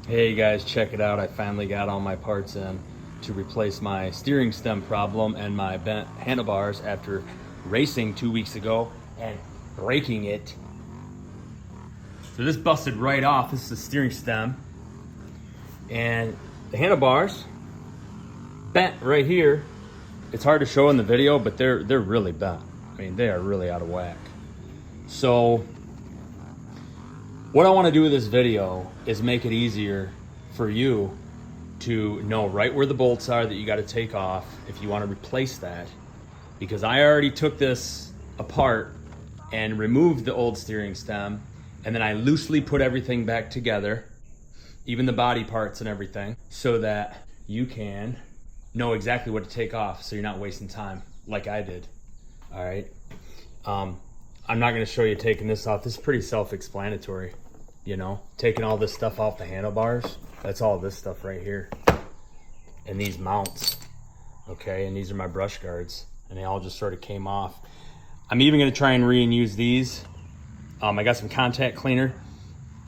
Hey guys, check it out. I finally got all my parts in to replace my steering stem problem and my bent handlebars after racing 2 weeks ago and breaking it. So this busted right off. This is the steering stem. And the handlebars bent right here. It's hard to show in the video, but they're really bent. I mean, they are really out of whack. So what I want to do with this video is make it easier for you to know right where the bolts are that you got to take off if you want to replace that. Because I already took this apart and removed the old steering stem, and then I loosely put everything back together, even the body parts and everything, so that you can know exactly what to take off so you're not wasting time like I did. All right. I'm not going to show you taking this off. This is pretty self-explanatory, you know, taking all this stuff off the handlebars. That's all this stuff right here. And these mounts, okay? And these are my brush guards, and they all just sort of came off. I'm even going to try and reuse these. I got some contact cleaner.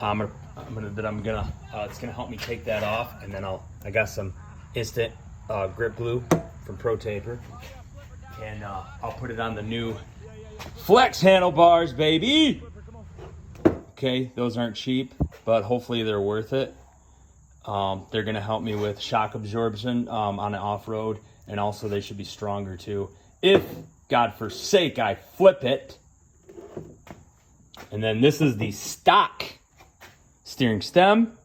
It's going to help me take that off, and then I got some instant grip glue from Pro Taper, and I'll put it on the new Flex handlebars, baby. Okay, those aren't cheap, but hopefully they're worth it. They're gonna help me with shock absorption on the off-road, and also they should be stronger too. If, God forsake, I flip it. And then this is the stock steering stem.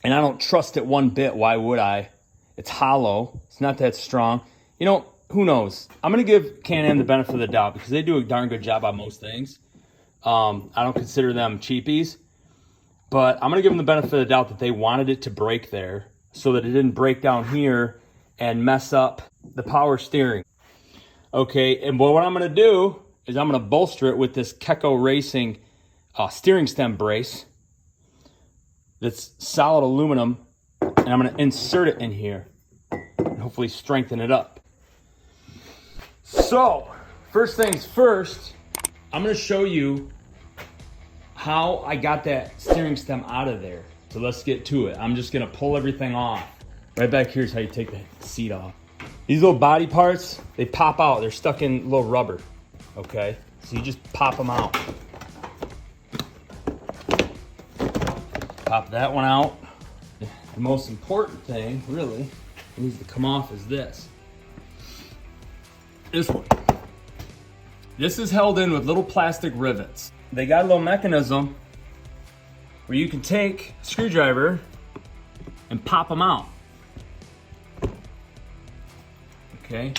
And I don't trust it one bit. Why would I? It's hollow. It's not that strong. You know, who knows? I'm going to give CanAm the benefit of the doubt because they do a darn good job on most things. I don't consider them cheapies, but I'm going to give them the benefit of the doubt that they wanted it to break there so that it didn't break down here and mess up the power steering. Okay, and what I'm going to do is I'm going to bolster it with this Keko Racing steering stem brace that's solid aluminum, and I'm going to insert it in here and hopefully strengthen it up. So, first things first, I'm going to show you how I got that steering stem out of there. So let's get to it. I'm just going to pull everything off. Right back here is how you take the seat off. These little body parts, they pop out. They're stuck in little rubber, okay? So you just pop them out. Pop that one out. The most important thing, really, that needs to come off is this. This one. This is held in with little plastic rivets. They got a little mechanism where you can take a screwdriver and pop them out. Okay?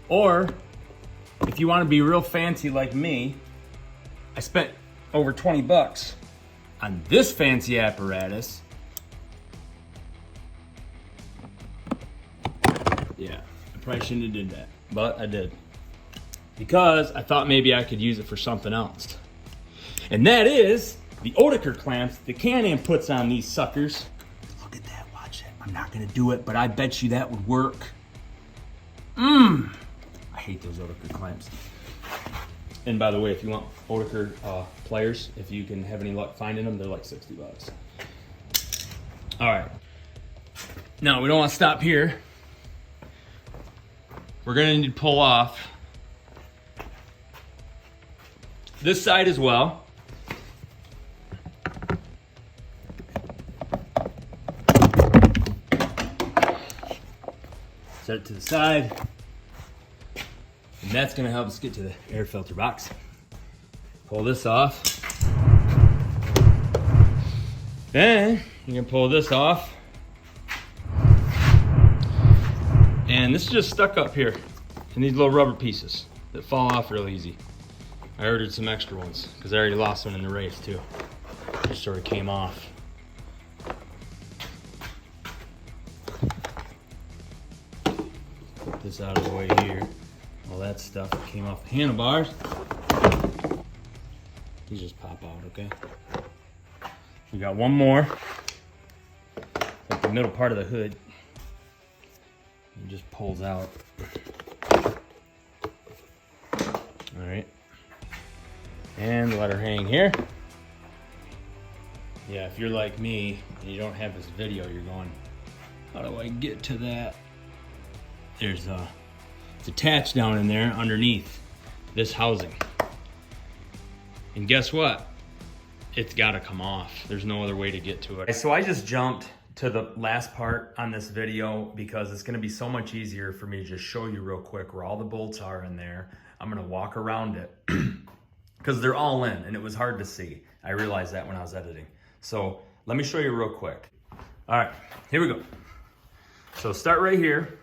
Or, if you want to be real fancy like me, I spent over 20 bucks on this fancy apparatus. Yeah, I probably shouldn't have did that, but I did. Because I thought maybe I could use it for something else. And that is the Oetiker clamps that CanAm puts on these suckers. Look at that, watch it. I'm not gonna do it, but I bet you that would work. I hate those Oetiker clamps. And by the way, if you want Oetiker pliers, if you can have any luck finding them, they're like 60 bucks. All right. Now, we don't want to stop here. We're gonna need to pull off this side as well. Set it to the side. And that's gonna help us get to the air filter box. Pull this off. Then you can pull this off. And this is just stuck up here in these little rubber pieces that fall off real easy. I ordered some extra ones because I already lost one in the race too. Just sort of came off. Put this out of the way here. All that stuff came off the handlebars. These just pop out, okay? We got one more. Like the middle part of the hood. It just pulls out. All right. And let her hang here. Yeah, if you're like me and you don't have this video, you're going, how do I get to that? It's attached down in there underneath this housing. And guess what? It's gotta come off. There's no other way to get to it. So I just jumped to the last part on this video because it's gonna be so much easier for me to just show you real quick where all the bolts are in there. I'm gonna walk around it because they're all in and it was hard to see. I realized that when I was editing. So let me show you real quick. All right, here we go. So start right here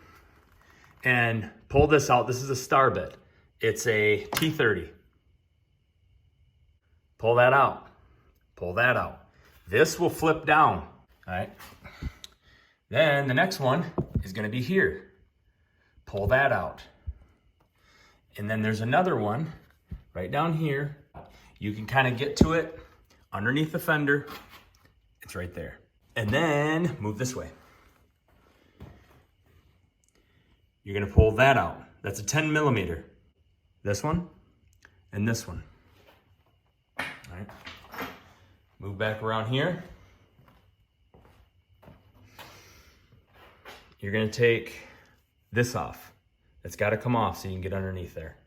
and pull this out. This is a star bit. It's a T30. Pull that out. Pull that out. This will flip down, all right? Then the next one is gonna be here. Pull that out. And then there's another one right down here. You can kind of get to it underneath the fender. It's right there. And then move this way. You're gonna pull that out. That's a 10 millimeter. This one and this one. All right. Move back around here. You're gonna take this off. It's gotta come off so you can get underneath there.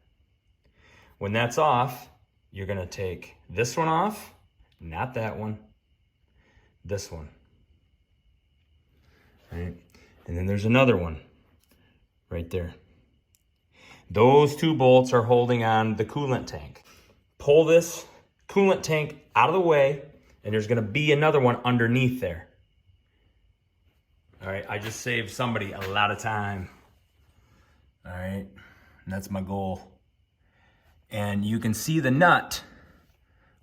When that's off, you're gonna take this one off, not that one, this one. All right, and then there's another one right there. Those two bolts are holding on the coolant tank. Pull this coolant tank out of the way, and there's gonna be another one underneath there. All right, I just saved somebody a lot of time. All right, and that's my goal. And you can see the nut.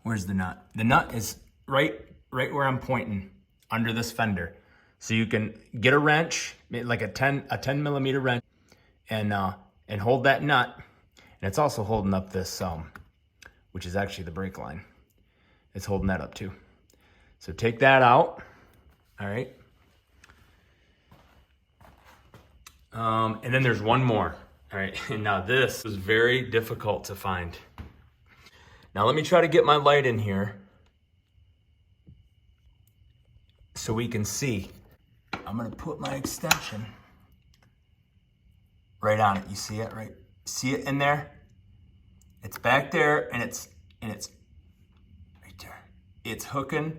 Where's the nut? The nut is right where I'm pointing, under this fender. So you can get a wrench, like a 10 millimeter wrench, and hold that nut. And it's also holding up this, which is actually the brake line. It's holding that up too. So take that out, all right? And then there's one more, all right? And now this was very difficult to find. Now let me try to get my light in here so we can see. I'm gonna put my extension right on it. You see it, right? See it in there? It's back there and it's right there. It's hooking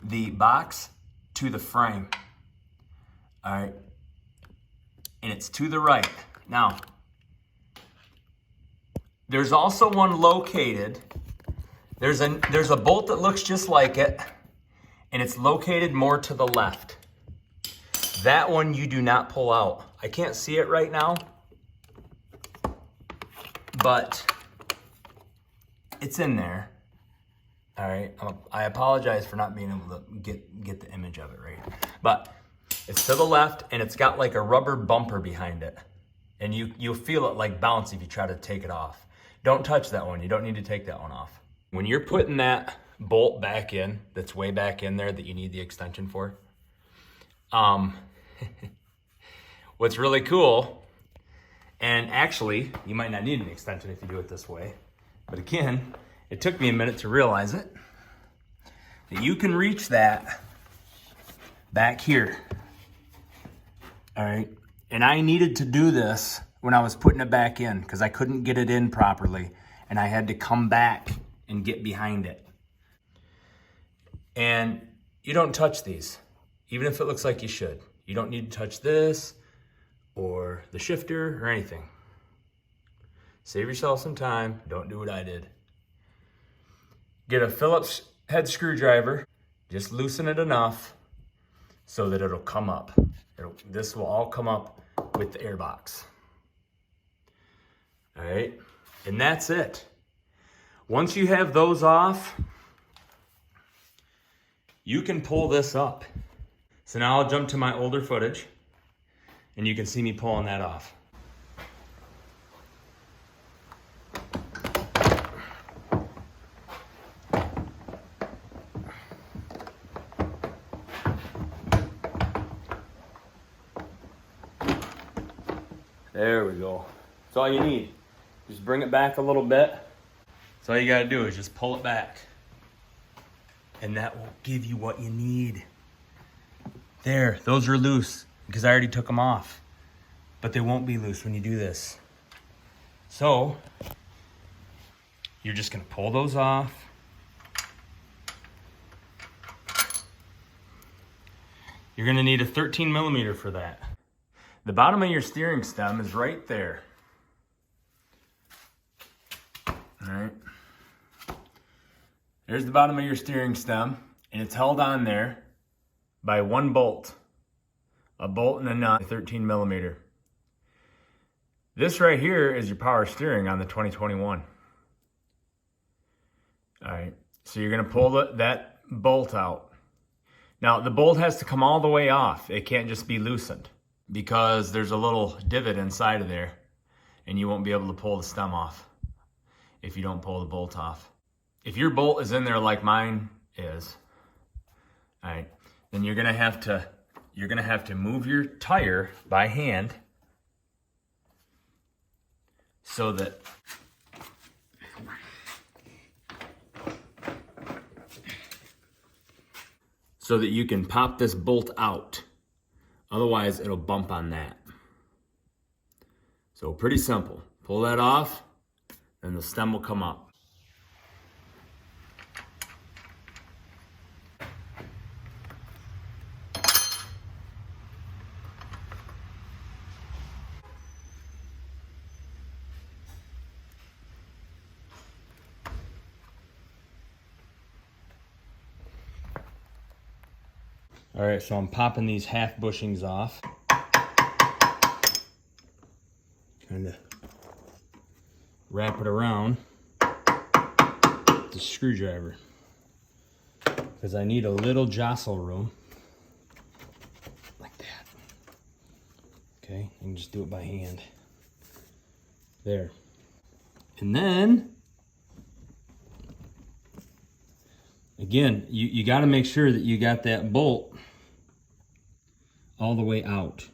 the box to the frame, all right? And it's to the right. Now, there's also one located. There's a bolt that looks just like it, and it's located more to the left. That one you do not pull out. I can't see it right now, but it's in there. All right, I apologize for not being able to get the image of it right, but it's to the left and it's got like a rubber bumper behind it, and you'll feel it like bounce if you try to take it off. Don't touch that one. You don't need to take that one off. When you're putting that bolt back in, that's way back in there that you need the extension for, what's really cool, and actually you might not need an extension if you do it this way, but again, it took me a minute to realize it, that you can reach that back here. All right, and I needed to do this when I was putting it back in because I couldn't get it in properly, and I had to come back and get behind it. And you don't touch these, even if it looks like you should. You don't need to touch this or the shifter or anything. Save yourself some time. Don't do what I did. Get a Phillips head screwdriver. Just loosen it enough so that it'll come up. This will all come up with the airbox. All right, and that's it. Once you have those off, you can pull this up. So now I'll jump to my older footage and you can see me pulling that off. There we go. That's all you need. Just bring it back a little bit. So all you gotta do is just pull it back. and that will give you what you need. There, those are loose because I already took them off, but they won't be loose when you do this. So you're just gonna pull those off. You're gonna need a 13 millimeter for that. The bottom of your steering stem is right there. All right. There's the bottom of your steering stem, and it's held on there by one bolt. A bolt and a nut, 13 millimeter. This right here is your power steering on the 2021. All right, so you're gonna pull that bolt out. Now the bolt has to come all the way off. It can't just be loosened because there's a little divot inside of there and you won't be able to pull the stem off if you don't pull the bolt off. If your bolt is in there like mine is, all right, then you're gonna have to move your tire by hand so that you can pop this bolt out. Otherwise, it'll bump on that. So pretty simple. Pull that off, and the stem will come up. All right, so I'm popping these half bushings off. Kind of wrap it around with the screwdriver because I need a little jostle room like that. Okay, and just do it by hand. There. And then, again, you got to make sure that you got that bolt all the way out.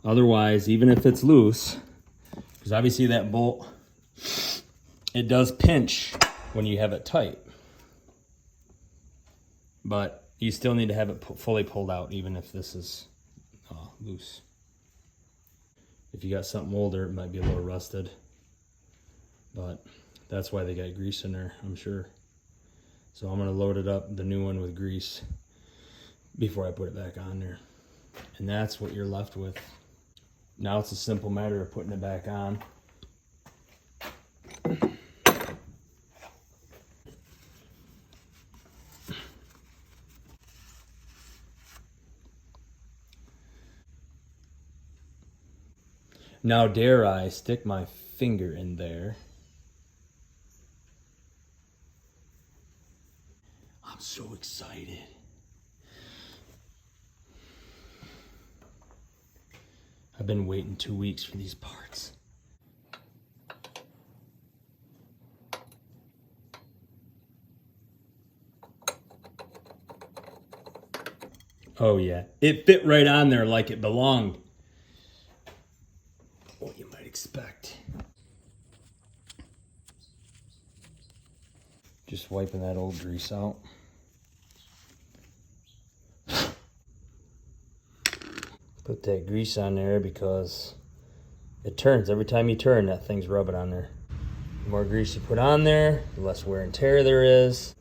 Otherwise, even if it's loose, because obviously that bolt, it does pinch when you have it tight. But you still need to have it fully pulled out, even if this is loose. If you got something older, it might be a little rusted. But that's why they got grease in there, I'm sure. So I'm gonna load it up, the new one, with grease before I put it back on there. And that's what you're left with. Now it's a simple matter of putting it back on. Now dare I stick my finger in there. I'm so excited. I've been waiting 2 weeks for these parts. Oh yeah, it fit right on there like it belonged. What you might expect. Just wiping that old grease out. Put that grease on there because it turns. Every time you turn, that thing's rubbing on there. The more grease you put on there, the less wear and tear there is.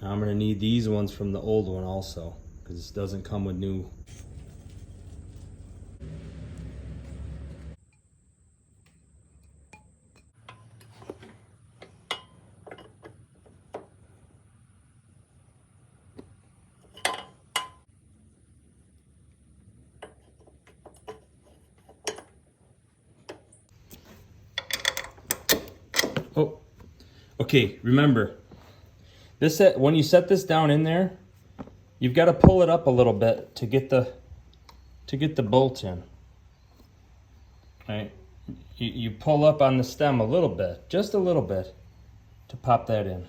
Now I'm gonna need these ones from the old one also, because this doesn't come with new. Oh, okay, remember, this when you set this down in there, you've got to pull it up a little bit to get the bolt in. All right, you pull up on the stem a little bit, just a little bit, to pop that in.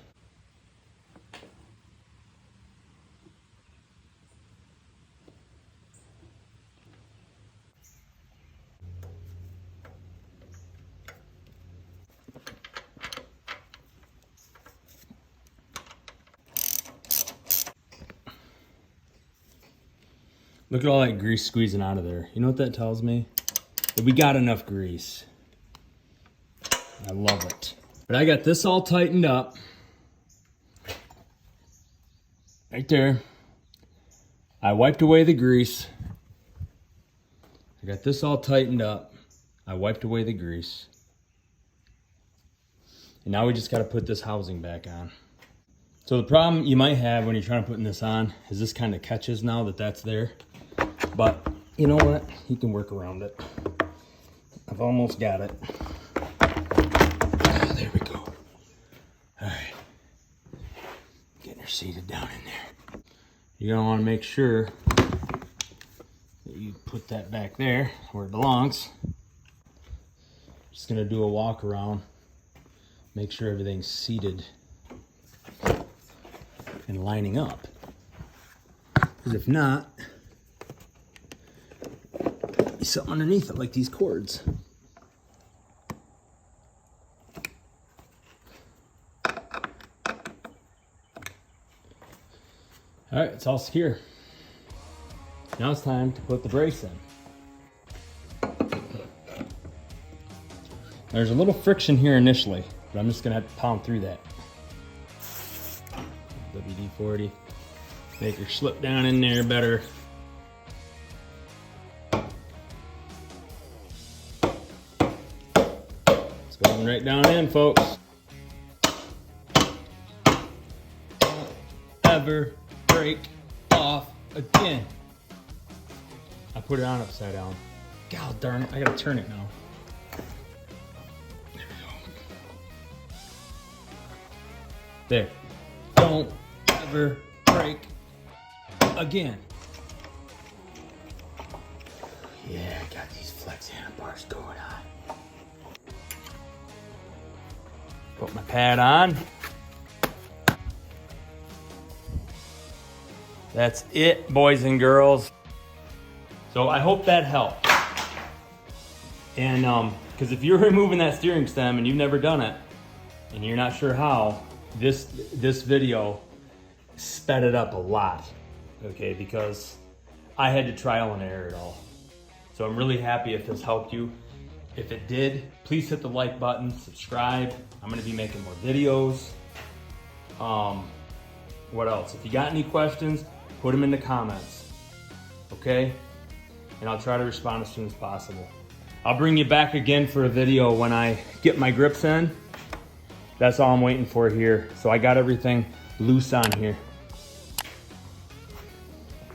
Look at all that grease squeezing out of there. You know what that tells me? That we got enough grease. I love it. But I got this all tightened up. Right there. I wiped away the grease. I got this all tightened up. I wiped away the grease. And now we just got to put this housing back on. So the problem you might have when you're trying to put this on is this kind of catches now that that's there. But you know what? You can work around it. I've almost got it. Ah, there we go. All right. Getting her seated down in there. You're gonna want to make sure that you put that back there where it belongs. Just gonna do a walk around. Make sure everything's seated and lining up. Because if not, there's something underneath it, like these cords. All right, it's all secure. Now it's time to put the brace in. There's a little friction here initially, but I'm just gonna have to pound through that. WD-40. Make her slip down in there better. It's going right down in, folks. Don't ever break off again. I put it on upside down. God darn it, I gotta turn it now. There we go. There. Don't ever break again. Yeah, I got these flex handlebars going on. Put my pad on. That's it, boys and girls. So I hope that helped. And because if you're removing that steering stem and you've never done it, and you're not sure how, this video sped it up a lot, okay, because I had to trial and error it all. So I'm really happy if this helped you. If it did, please hit the like button, subscribe. I'm gonna be making more videos. What else? If you got any questions, put them in the comments, okay? And I'll try to respond as soon as possible. I'll bring you back again for a video when I get my grips in. That's all I'm waiting for here. So I got everything loose on here.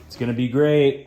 It's gonna be great.